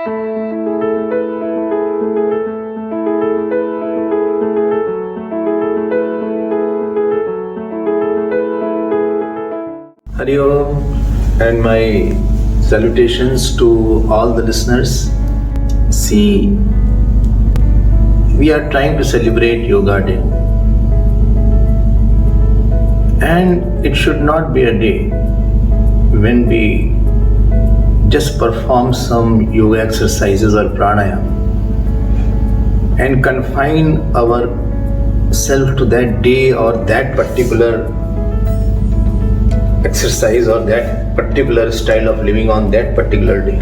Hari Om, and my salutations to all the listeners. See, we are trying to celebrate Yoga Day, and it should not be a day when we just perform some yoga exercises or pranayama and confine ourselves to that day or that particular exercise or that particular style of living on that particular day.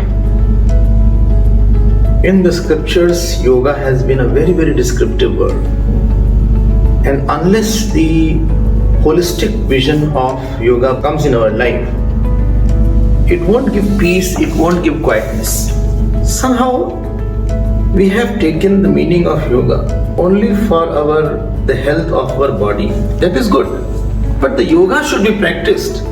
In the scriptures, yoga has been a very, very descriptive word. And unless the holistic vision of yoga comes in our life, it won't give peace, it won't give quietness. Somehow, we have taken the meaning of yoga only for the health of our body. That is good. But the yoga should be practiced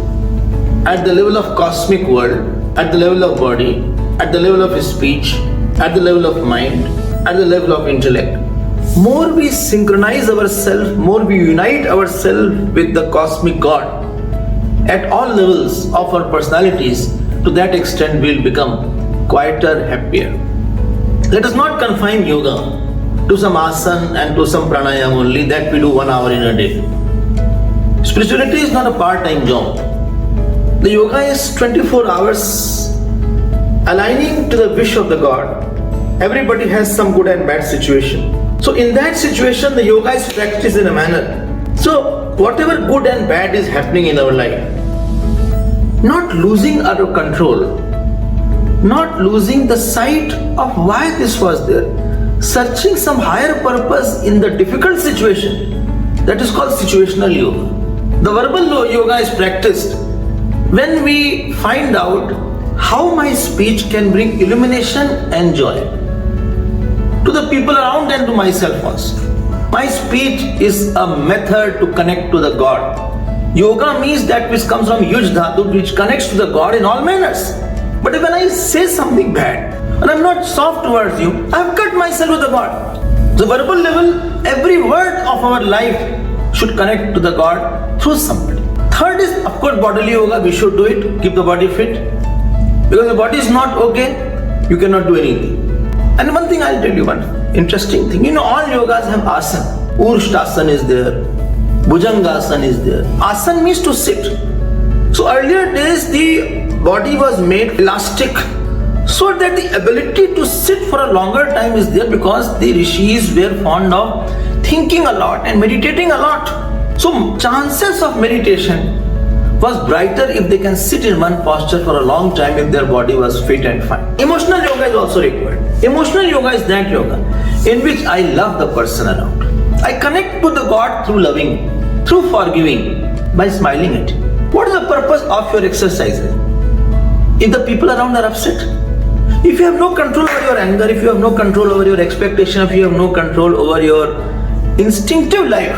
at the level of cosmic world, at the level of body, at the level of speech, at the level of mind, at the level of intellect. More we synchronize ourselves, more we unite ourselves with the cosmic God at all levels of our personalities, to that extent we'll become quieter, happier. Let us not confine yoga to some asana and to some pranayama only that we do 1 hour in a day. Spirituality is not a part-time job. The yoga is 24 hours aligning to the wish of the God. Everybody has some good and bad situation. So in that situation, the yoga is practiced in a manner. So whatever good and bad is happening in our life, not losing our control, not losing the sight of why this was there, searching some higher purpose in the difficult situation, that is called situational yoga. The verbal yoga is practiced when we find out how my speech can bring illumination and joy to the people around and to myself also. My speech is a method to connect to the God. Yoga means that which comes from Yuj Dhatu, which connects to the God in all manners. But when I say something bad and I'm not soft towards you, I've cut myself with the God. The verbal level, every word of our life should connect to the God through somebody. Third is, of course, bodily yoga. We should do it, keep the body fit. Because the body is not okay, you cannot do anything. And one thing I'll tell you, one interesting thing. You know, all yogas have asana. Urshtasana is there. Bhujangasana is there. Asana means to sit. So earlier days, the body was made elastic so that the ability to sit for a longer time is there, because the rishis were fond of thinking a lot and meditating a lot. So chances of meditation was brighter if they can sit in one posture for a long time, if their body was fit and fine. Emotional yoga is also required. Emotional yoga is that yoga in which I love the person around. I connect to the God through loving, through forgiving, by smiling at him. What is the purpose of your exercises? If the people around are upset, if you have no control over your anger, if you have no control over your expectation, if you have no control over your instinctive life,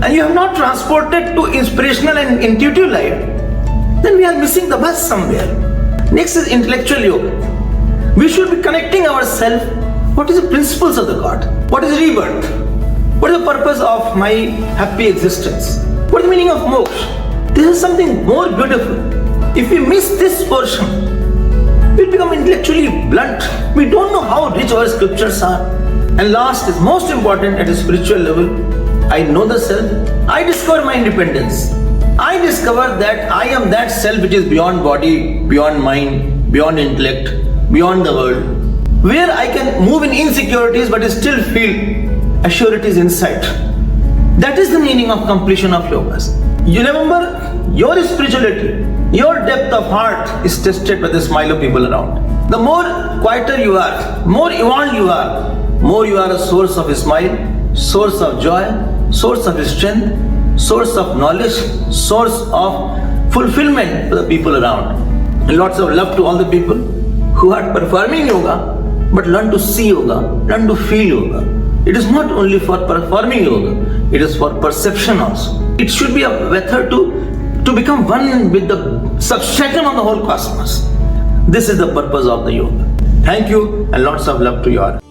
and you have not transported to inspirational and intuitive life, then we are missing the bus somewhere. Next is intellectual yoga. We should be connecting ourselves. What is the principles of the God? What is rebirth? What is the purpose of my happy existence? What is the meaning of moksha? This is something more beautiful. If we miss this portion, we become intellectually blunt. We don't know how rich our scriptures are. And last is most important at a spiritual level. I know the self. I discover my independence. I discover that I am that self which is beyond body, beyond mind, beyond intellect, beyond the world, where I can move in insecurities but still feel assurities inside. That is the meaning of completion of yogas. You remember, your spirituality, your depth of heart is tested by the smile of people around. The more quieter you are, more evolved you are, more you are a source of smile, source of joy, source of strength, source of knowledge, source of fulfillment to the people around. And lots of love to all the people who are performing yoga, but learn to see yoga, learn to feel yoga. It is not only for performing yoga, it is for perception also. It should be a method to become one with the substratum of the whole cosmos. This is the purpose of the yoga. Thank you and lots of love to you all.